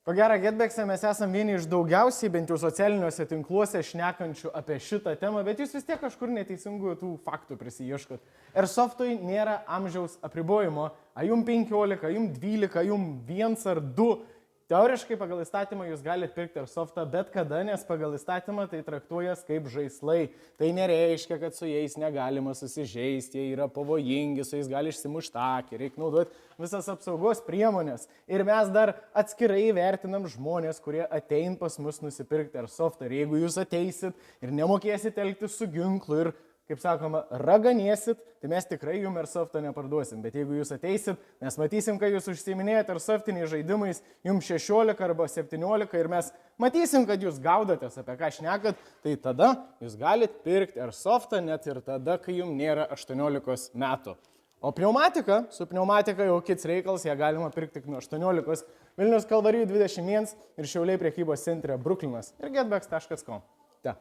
Ko gero, Getbackse mes esame vieni iš daugiausiai, bent jau socialiniuose tinkluose, šnekančių apie šitą temą, bet jūs vis tiek kažkur neteisingų tų faktų prisiieškot. Airsoftui nėra amžiaus apribojimo, a jum 15, a jum 12, a jum 1 ar 2. Teoriškai pagal įstatymą jūs galite pirkti Airsoftą bet kada, nes pagal įstatymą tai traktuojas kaip žaislai. Tai nereiškia, kad su jais negalima susižeisti, jie yra pavojingi, su jais gali išsimušti akį, reikia naudoti visas apsaugos priemonės. Ir mes dar atskirai vertinam žmonės, kurie atein pas mus nusipirkti Airsoftą. Ir jeigu jūs ateisit ir nemokėsit elgtis su ginklu ir, kaip sakoma, raganėsit, tai mes tikrai jums Airsoftą neparduosim. Bet jeigu jūs ateisit, mes matysim, kad jūs užsiiminėjate Airsoftiniais žaidimais, jums 16 arba 17 ir mes matysim, kad jūs gaudotės, apie ką šnekat, tai tada jūs galite pirkti Airsoftą net ir tada, kai jums nėra 18 metų. O pneumatika, su pneumatika jau kits reikals, ją galima pirkti tik nuo 18. Vilnius Kalvarijų 21 ir Šiauliai prekybos centre Bruklinas ir getbacks.com. Ta.